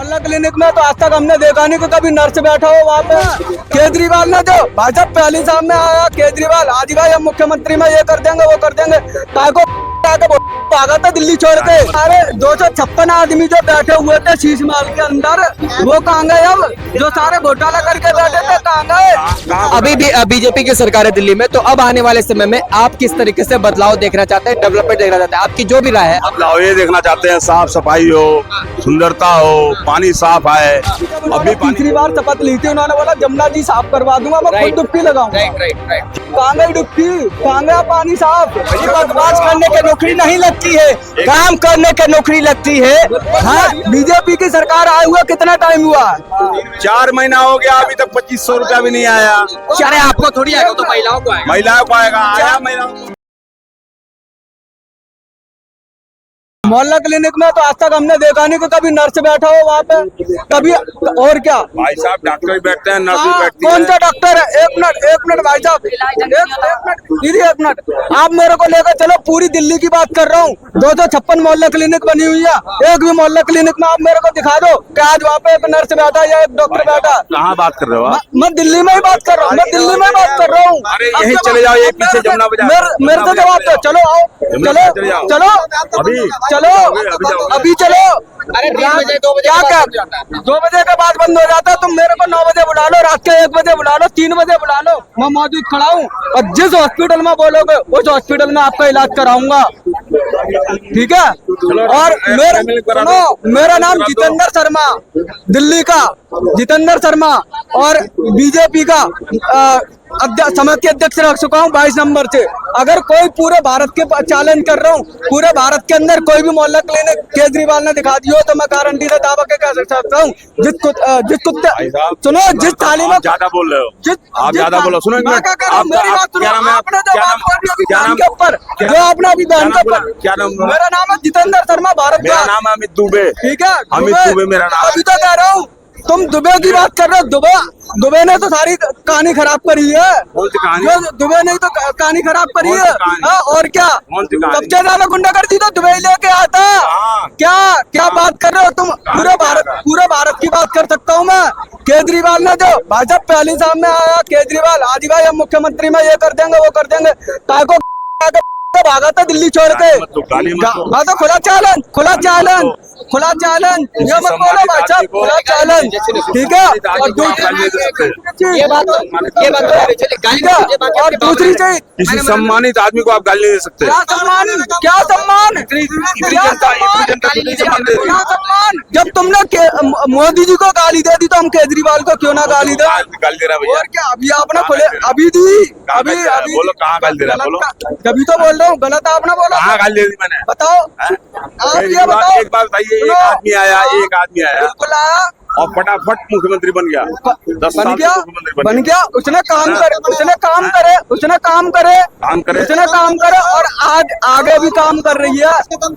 मोहल्ला क्लिनिक में तो आज तक हमने देखा नहीं कि कभी नर्स बैठा हो वहाँ पे। केजरीवाल ने जो भाई साहब पहले सामने आया केजरीवाल, आज भाई हम मुख्यमंत्री में ये कर देंगे वो कर देंगे, काय को भागा था दिल्ली छोड़ के। अरे 256 आदमी जो बैठे हुए थे शीश महल के अंदर, वो कहाँ गए? अब जो सारे घोटाला करके बैठे थे कहाँ गए? अभी भी बीजेपी की सरकार है दिल्ली में, तो अब आने वाले समय में आप किस तरीके से बदलाव देखना चाहते हैं, डेवलपमेंट देखना चाहते हैं? आपकी जो भी राय है। बदलाव ये देखना चाहते हैं, साफ सफाई हो, सुंदरता हो, पानी साफ आए। अभी तीसरी बार शपथ ली थी, उन्होंने बोला जमुना जी साफ करवा दूंगा, मैं खुद डुबकी लगाऊंगा। कहाँ गई डुबकी? कहाँ गया पानी साफ? बकवास करने के नौकरी नहीं लगती है, काम करने के नौकरी लगती है। हाँ, बीजेपी की सरकार आए हुआ कितना टाइम हुआ? 4 महीना हो गया, अभी तक 2500 रुपया भी नहीं आया। अरे आपको थोड़ी आएगा, तो महिलाओं को आएगा। महिलाओं को आएगा, आया महिलाओं को। मोहल्ला क्लिनिक में तो आज तक हमने देखा नहीं कि कभी नर्स बैठा हो वहाँ पे, कभी। और क्या भाई साहब, डॉक्टर भी बैठते हैं, नर्स भी बैठती कौन है। सा डॉक्टर है? एक मिनट भाई साहब, एक मिनट दीदी, एक मिनट। आप मेरे को लेकर चलो, पूरी दिल्ली की बात कर रहा हूँ। 256 मोहल्ला क्लिनिक बनी हुई है, एक भी मोहल्ला क्लिनिक में आप मेरे को दिखा दो कि आज वहाँ पे एक नर्स बैठा या एक डॉक्टर बैठा। कहाँ बात कर रहे हो आप? मैं दिल्ली में ही बात कर रहा हूँ, मैं दिल्ली में बात कर रहा हूँ। अरे यहीं चले जाओ, ये पीछे जमुना बाजार। मेरे से जवाब दो, चलो आओ, चलो अभी चलो अभी चलो। अरे 3 बजे 2 बजे क्या 2 बजे के बाद बंद हो जाता है? तुम मेरे को 9 बजे बुला लो, रात के 1 बजे बुला लो, 3 बजे बुला लो, मैं मौजूद खड़ा हूँ। और जिस हॉस्पिटल में बोलोगे उस हॉस्पिटल में आपका इलाज कराऊंगा, ठीक है? और मेरा नाम जितेंद्र शर्मा, दिल्ली का जितेंद्र शर्मा, और बीजेपी का समिति अध्यक्ष रह चुका हूँ 22 नंबर से। अगर कोई पूरे भारत के चैलेंज कर रहा हूँ, पूरे भारत के अंदर कोई भी मोहल्ला क्लिनिक केजरीवाल ने दिखा दिया हो तो मैं गारंटी से दावा के कह सकता हूँ। जिस कुत्ते सुनो, जिस थाली में ज्यादा बोल रहे हो, आप ज्यादा बोलो। सुनो एक मिनट, मेरी बात सुनो। क्या नाम है? आपने जो क्या बात नाम? कर दी अभी क्या बहन नाम? के ऊपर, जो आपने अभी बहन के ऊपर, क्या नाम? मेरा नाम है जितेंद्र शर्मा, भारत मेरा का। नाम है अमित दुबे। ठीक है, अमित दुबे मेरा नाम। अभी तो कह रहा हूँ, तुम दुबे की बात कर रहे हो। दुबे ने तो सारी कहानी खराब करी है। कौन सी कहानी? दुबे ने तो कहानी खराब करी है। हाँ, और क्या? सबसे ज्यादा गुंडागर्दी तो दुबे लेके आता। क्या बात कर रहे हो तुम? पूरे भारत की बात कर सकता हूँ मैं। केजरीवाल ने जो भाई साहब पहले सामने आया केजरीवाल, आज भाई हम मुख्यमंत्री में ये कर देंगे वो कर देंगे, काय को भागा था दिल्ली छोड़ के। हाँ तो खुला चैलेंज, ये मत बोलो भाई साहब, खुला चैलेंज, ठीक है? और दूसरी चीज, किसी सम्मानित आदमी को आप गाली नहीं दे सकते। क्या सम्मान? जब तुमने मोदी जी को गाली दे दी तो हम केजरीवाल को क्यों ना गाली दे? गाली दे रहा भैया। और क्या? अभी आपने खुले अभी दी, अभी बोलो कहाँ गाली दे रहा? बोलो। तभी तो बोल रहा हूँ, गलत आपने बोला। कहाँ गाली दे दी मैंने? बताओ, आप ये बताओ। एक बात बताइए, एक आदमी आया बिल्कुल आया और फटाफट मुख्यमंत्री बन गया। 10 साल मुख्यमंत्री बन गया। उसने काम करे और आज आगे भी काम कर रही है।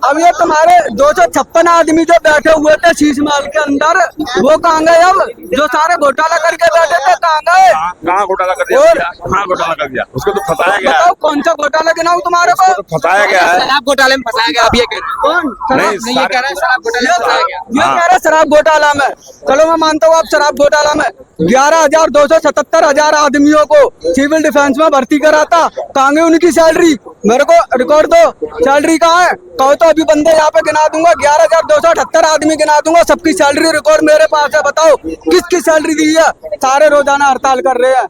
अब ये तुम्हारे 256 आदमी जो बैठे हुए थे शीश महल के अंदर, वो कहाँ गए? अब जो सारे घोटाला करके बैठे थे कहाँ गए? कहाँ घोटाला कर दिया? कहाँ घोटाला कर दिया? उसको तो फंसाया गया। बताओ कौन सा घोटाला गिनाऊं तुम्हारे को? तो फंसाया गया है। शराब घोटाले में फंसाया गया। अब ये कौन? नहीं ये कह रहा है शराब घोटाले में फंसाया गया। ये कह रहे शराब घोटाला में। चलो मैं मानता हूँ आप शराब घोटाला में 11,277 आदमियों को सिविल डिफेंस में भर्ती कराता, कहाँ गई उनकी सैलरी? मेरे को रिकॉर्ड दो, सैलरी कहाँ है? कहो तो अभी बंदे यहाँ पे गिना दूंगा, 11,278 आदमी गिना दूंगा, सबकी सैलरी रिकॉर्ड मेरे पास है। बताओ किसकी सैलरी दी है? सारे रोजाना हड़ताल कर रहे हैं,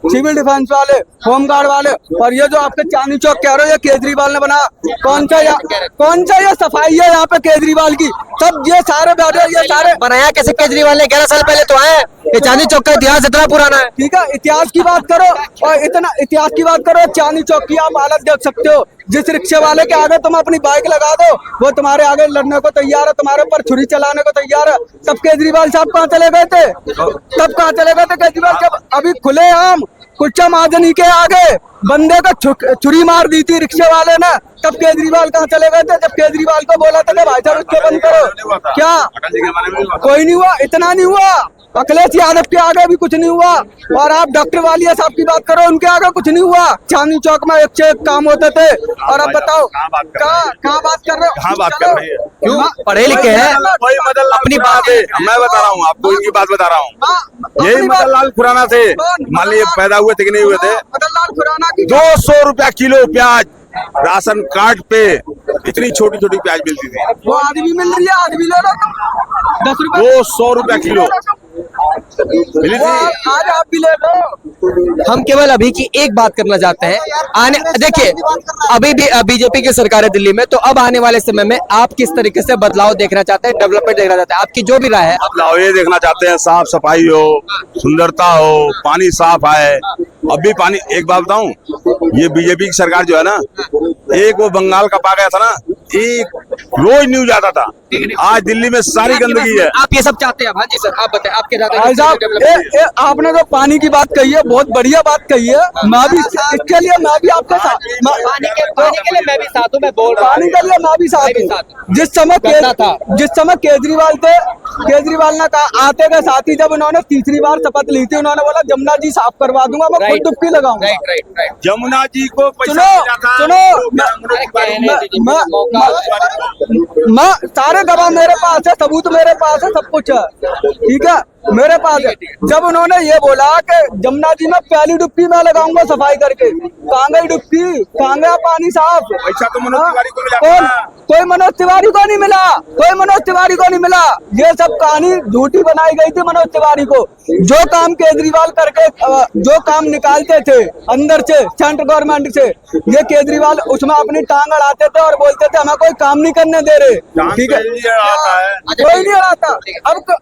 सिविल डिफेंस वाले, होमगार्ड वाले। और ये जो आपके चांदनी चौक कह रहे हो, ये केजरीवाल ने बनाया। कौन सा ये सफाई है यहाँ पे केजरीवाल की? सब ये सारे बनाया कैसे केजरीवाल ने? 11 साल पहले तो आए। ये चांदनी चौक का इतिहास इतना पुराना है। ठीक है, इतिहास की बात करो, और इतना इतिहास की बात करो। चांदनी चौक की आप हालत देख सकते हो। जिस रिक्शे वाले के आगे तुम अपनी बाइक लगा दो, वो तुम्हारे आगे लड़ने को तैयार है, तुम्हारे ऊपर छुरी चलाने को तैयार है। तब केजरीवाल साहब कहाँ चले गए थे? केजरीवाल साहब अभी खुले आम कुच्चा महाजनी के आगे बंदे को छुरी मार दी थी रिक्शे वाले ने, तब केजरीवाल कहाँ चले गए थे? जब केजरीवाल को बोला था कि भाई साहब उसको बंद करो। क्या कोई नहीं हुआ? इतना नहीं हुआ। अखिलेश यादव के आगे भी कुछ नहीं हुआ। और आप डॉक्टर वालिया साहब की बात करो, उनके आगे कुछ नहीं हुआ। चांदनी चौक में एक से एक काम होते थे। और अब बताओ कहाँ बात कर रहे हो? कहाँ बात कर रही है? क्यों पढ़े लिखे हैं? कोई मदन अपनी बात है, मैं बता रहा हूँ आपको, इनकी बात बता रहा हूँ। यही मदन लाल खुराना थे, मान लीजिए पैदा हुए थे कि नहीं हुए थे। मदन लाल खुराना की 200 रुपया किलो प्याज राशन कार्ड पे, इतनी छोटी छोटी प्याज मिलती थी। वो आदमी मिल रही है, आदमी ले लो 10 रुपए 200 रुपया किलो मिली वो थी। आज आप भी ले लो। हम केवल अभी की एक बात करना चाहते हैं। आने देखिए अभी भी बीजेपी की सरकार है दिल्ली में, तो अब आने वाले समय में आप किस तरीके से बदलाव देखना चाहते हैं, डेवलपमेंट देखना चाहते हैं? आपकी जो भी राय है। बदलाव ये देखना चाहते हैं, साफ सफाई हो, सुंदरता हो, पानी साफ आए। अभी पानी, एक बात बताऊं, ये बीजेपी की सरकार जो है ना, एक वो बंगाल का पा गया था ना, एक रोज न्यूज आता था। आज दिल्ली में सारी गंदगी है। आप ये सब चाहते हैं? हाँ जी सर, आप बताएं आपके भाई साहब, आपने जो पानी की बात कही है, बहुत बढ़िया बात कही है। मैं भी इसके लिए मैं भी आपके साथ, पानी के लिए मैं भी साथ हूँ, मैं बोल रहा पानी के लिए मैं भी साथ हूँ। जिस समय केजरीवाल थे, केजरीवाल ने कहा आते के साथ ही, जब उन्होंने तीसरी बार शपथ ली थी, उन्होंने बोला जमुना जी साफ करवा दूंगा, मैं खुद डुबकी लगाऊंगा। राइट। जमुना जी को पैसा सुनो मिला था, मैं सारे गवाह मेरे पास है, सबूत मेरे पास है, सब कुछ है, ठीक है, मेरे पास है। जब उन्होंने ये बोला कि जमुना जी में पहली डुबकी मैं लगाऊंगा सफाई करके, कहाँ गई डुबकी, कहाँ गया पानी साफ? पैसा तो मनोज तिवारी को मिला कौन? था। कोई मनोज तिवारी को नहीं मिला, कोई मनोज तिवारी को नहीं मिला। ये सब कहानी झूठी बनाई गई थी मनोज तिवारी को। जो काम केजरीवाल करके, जो काम निकालते थे अंदर से, सेंट्रल गवर्नमेंट से, ये केजरीवाल उसमें अपनी टांग अड़ाते थे और बोलते थे हमें कोई काम नहीं करने दे रहे, ठीक है, कोई नहीं अड़ाता।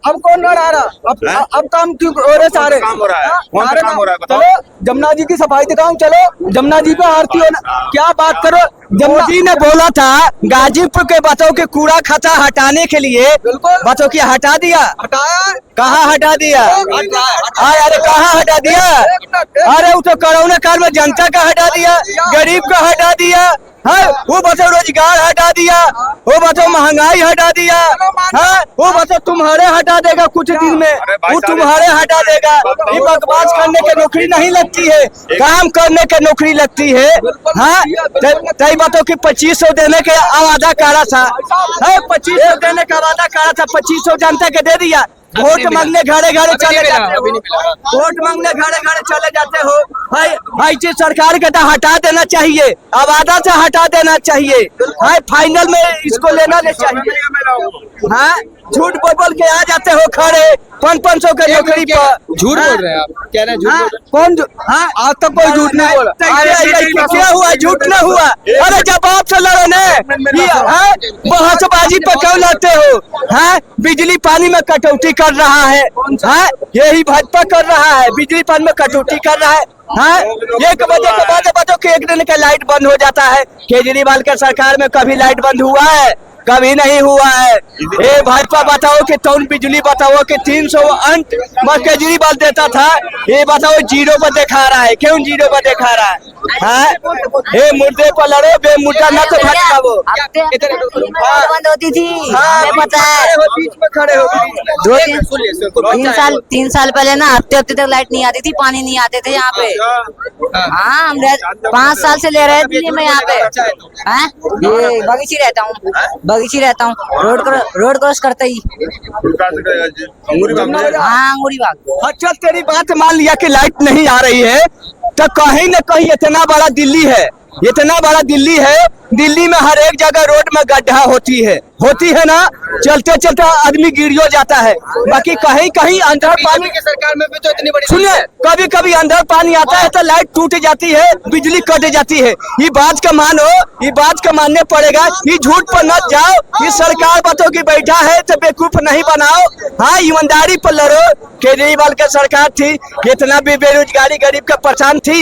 अब कौन अड़ा रहा? अब काम क्यों हो रहे सारे? काम हो रहा है, कौन सा काम हो रहा है बताओ? चलो जमुना जी की सफाई दिखाऊं, चलो जमुना जी पे आरती होना, क्या बात करो। मोदी ने बोला था गाजीपुर के बच्चों के कूड़ा खचा हटाने के लिए, बिल्कुल बच्चों की हटा दिया, हटाया, कहाँ हटा दिया? अरे कहाँ हटा दिया? अरे वो तो कोरोना काल में जनता का हटा दिया, गरीब का हटा दिया है, वो बच्चों रोजगार हटा दिया, वो बच्चों महंगाई हटा दिया है, वो बच्चों तुम्हारे हटा देगा कुछ दिन में, वो तुम्हारे हटा देगा। ये बकवास करने के नौकरी नहीं लगती है, काम करने के नौकरी लगती है। हाँ, कई बातों की 2500 देने के वादा करा था, 2500 देने का वादा करा था, 2500 जनता के दे दिया। वोट मांगने घरे घरे चले जाते हो, वोट मांगने घरे घरे चले जाते हो भाई। ऐसी सरकार के तो हटा देना चाहिए, आवादा से हटा देना चाहिए। हाँ, फाइनल में इसको लेना नहीं चाहिए। हाँ, झूठ बोल बोल के आ जाते हो खड़े 500 के नौकरी पर। झूठ बोल रहे हैं आप, कह रहे हैं झूठ बोल रहे हैं। कौन? हाँ, आज तक कोई झूठ नहीं बोला। क्या हुआ? झूठ न हुआ। अरे जब आपसे लड़ो ने, बहसबाजी पर क्यों लड़ते हो? हाँ, बिजली पानी में कटौती कर रहा है, हाँ, यही भाजपा कर रहा है, बिजली पानी में कटौती कर रहा है। हाँ, 1 बजे के बाद बच्चों के 1 दिन का लाइट बंद हो जाता है। केजरीवाल के सरकार में कभी लाइट बंद हुआ है? कभी नहीं हुआ है। ये भाजपा बताओ कि टोन बिजली बताओ कि 300 अंक केजरीवाल देता था, ये बताओ 0 पर दिखा रहा है। क्यों 0 पर दिखा रहा है? हाँ, ये मुद्दे पर लड़ो, बेमुद्दा ना तो भटकाओ। बंद होती थी, हमें पता है। बीच में खड़े हो, 3 साल पहले ना हफ्ते तक लाइट नहीं आती थी, पानी नहीं आते थे यहाँ पे। हाँ, हम 5 साल से ले रहे थे मैं यहाँ पे। हाँ, ये बगीची रहता हूँ, रोड क्रॉस करते ही। हाँ, अंगूरी बाग। अच्छा, तेरी बात मान लिया कि लाइट नहीं आ रही है, तो कहीं न कहीं इतना बड़ा दिल्ली है, इतना बड़ा दिल्ली है, दिल्ली में हर एक जगह रोड में गड्ढा होती है ना, चलते चलते आदमी गिरियो जाता है। बाकी कहीं कहीं अंदर पानी की सरकार में भी तो इतनी बड़ी, सुनिए, कभी कभी अंदर पानी आता है तो लाइट टूट जाती है, बिजली कट जाती है। ये बात का मानो, ये बात का मानने पड़ेगा। ये झूठ पर मत जाओ। ये सरकार बातों की बैठा है तो बेवकूफ नहीं बनाओ। हाँ, ईमानदारी पर लड़ो। केजरीवाल की सरकार थी, इतना भी बेरोजगारी गरीब का पहचान थी,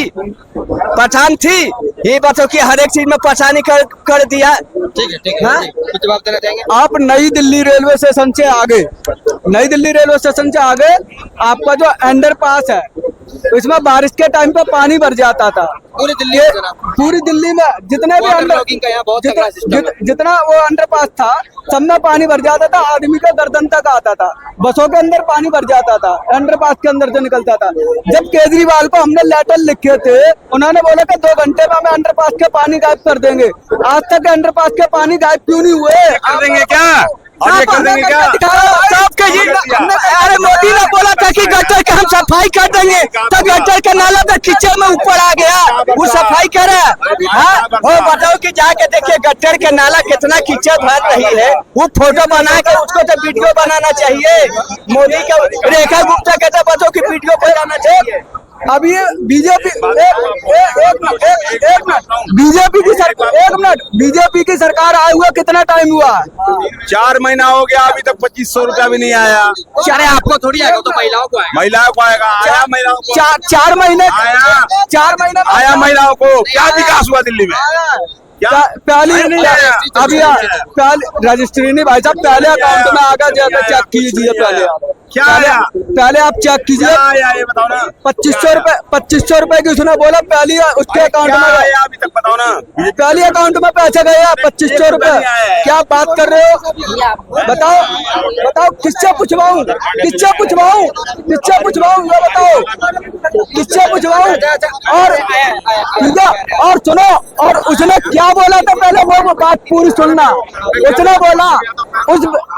ये बातों की हर एक चीज में परेशानी कर दिया। ठीक है, हाँ? कुछ जवाब देना चाहेंगे? आप नई दिल्ली रेलवे स्टेशन से आगे, आपका जो अंडर पास है, इसमें बारिश के टाइम पे पानी भर जाता था पूरी दिल्ली में जनाब। पूरी दिल्ली में जितने भी वाटर अंडर लॉगिंग का यहाँ बहुत तगड़ा सिस्टम है। जितना वो अंडरपास था सब में पानी भर जाता था, आदमी का गर्दन तक आता था, बसों के अंदर पानी भर जाता था, अंडरपास के अंदर से निकलता था। जब केजरीवाल को हमने लेटर लिखे थे, उन्होंने बोला कि 2 घंटे में हमें अंडरपास के पानी गायब कर देंगे। आज तक अंडरपास के पानी गायब क्यों नहीं हुए? कर देंगे क्या? और ये कर देंगे क्या? अरे मोदी ने बोला था कि गटर के हम सफाई कर देंगे, तो गटर के नाला पे कीचड़ में ऊपर आ गया, वो सफाई करे। हाँ, वो बताओ कि जाके देखिए गटर के नाला कितना कीचड़ भर रही है, वो फोटो बना के उसको तो वीडियो बनाना चाहिए। मोदी का रेखा गुप्ता कहते बताओ कि वीडियो बनाना चाहिए। अभी ये बीजेपी एक मिनट बीजेपी की सरकार आए हुए कितना टाइम हुआ? 4 महीना हो गया, अभी तक 2500 रुपया भी नहीं आया। अरे आपको थोड़ी आएगा, तो महिलाओं को आएगा। महिलाओं को आएगा, आया महिलाओं को, 4 महीने आया। 4 महीने में आया महिलाओं को। क्या विकास हुआ दिल्ली में? क्या पहली नहीं आया? अभी पहले रजिस्ट्री नहीं भाई साहब, पहले अकाउंट में आगा जाकर चेक कीजिए। क्या आया? पहले आप चेक कीजिए। क्या आया ये बताओ ना। 2500 रुपए की उसने बोला पहली उसके अकाउंट क्या में आया अभी तक बताओ ना। पहली अकाउंट में पैसे गए 2500 रुपए। क्या बात कर रहे हो? बताओ किससे पूछवाऊं ये बताओ किससे पूछवाऊं? और सुनो, और उसने क्या बोला था पहले वो बात पूरी सुनना।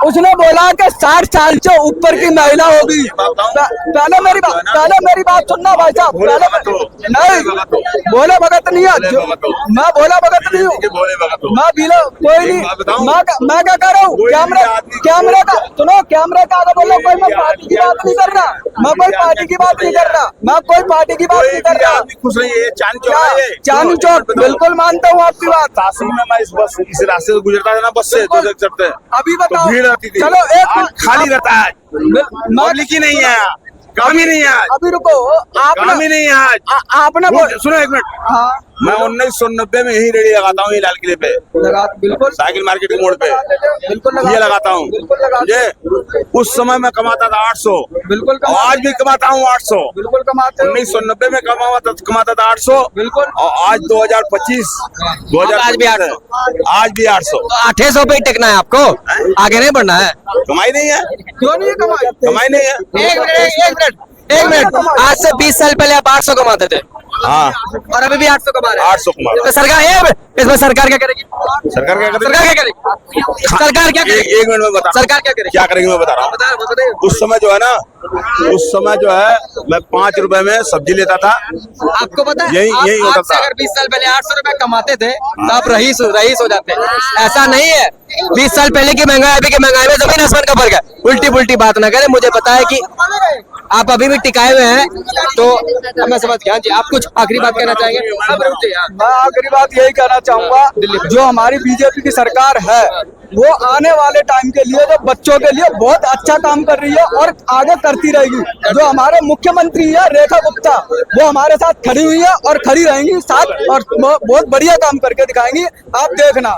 उसने बोला कि 60 साल से ऊपर की महिला होगी। पहले मेरी बात सुनना भाई साहब। नहीं बोले भगत नहीं है, मैं बोला भगत नहीं हूँ, मैं कोई नहीं। मैं क्या कर रहा हूँ? कैमरे का सुनो, कैमरे का आगे बोलो। कोई मैं पार्टी की बात नहीं कर रहा, मैं कोई पार्टी की बात नहीं कर रहा, मैं कोई पार्टी की बात नहीं कर रहा। खुश रहिए। चांदनी चौक बिल्कुल मानता हूँ आपकी बात। सासी में मैं इस रास्ते से गुजरता था ना, बस से चढ़ते अभी बताओ, भीड़ रहती थी। चलो एक आज खाली रहता है, पब्लिक ही नहीं है, काम ही नहीं है आज। अभी रुको, काम ही नहीं है आज। आपने सुनो एक मिनट, हाँ मैं 1990 में यही रेडी लगाता हूँ, ये लाल किले पे, बिल्कुल साइकिल मार्केट के मोड़ पे बिल्कुल ये लगाता हूँ। ये उस समय मैं कमाता था 800, बिल्कुल और आज भी कमाता हूँ 800। बिल्कुल कमाते हो। 1990 में कमाता था 800, बिल्कुल। और आज 2025 आज भी 800। आज भी 800। 800 पे ही टेकना है आपको, आगे नहीं बढ़ना है। कमाई नहीं है, क्यों नहीं कमाई नहीं है। एक मिनट, आज से 20 साल पहले आप 800 कमाते थे, हाँ, और अभी भी 800 कमा रहे हैं। 800 कमा रहे हैं। सरकार है, इसमें सरकार क्या करेगी? सरकार क्या करेगी? सरकार क्या करेगी? सरकार क्या करेगी? एक मिनट में बता। सरकार क्या करेगी? क्या करेंगे मैं बता रहा हूँ। उस समय जो है ना, मैं 5 रुपए में सब्जी लेता था। आपको पता है, यही होता आज से था। अगर 20 साल पहले 800 रुपए कमाते थे, तो आप रईस हो जाते। ऐसा नहीं है, 20 साल पहले की महंगाई अभी की महंगाई में जमीन आसमान का फर्क है। उल्टी पुल्टी बात ना करें, मुझे पता है कि आप अभी भी टिकाए हुए हैं, तो मैं समझ गया। जी, आप कुछ आखिरी बात कहना चाहेंगे? मैं आखिरी बात यही कहना चाहूंगा, जो हमारी बीजेपी की सरकार है वो आने वाले टाइम के लिए, जो बच्चों के लिए बहुत अच्छा काम कर रही है और आगे करती रहेगी। जो हमारे मुख्यमंत्री है रेखा गुप्ता, वो हमारे साथ खड़ी हुई है और खड़ी रहेंगी साथ, और बहुत बढ़िया काम करके दिखाएंगी, आप देखना।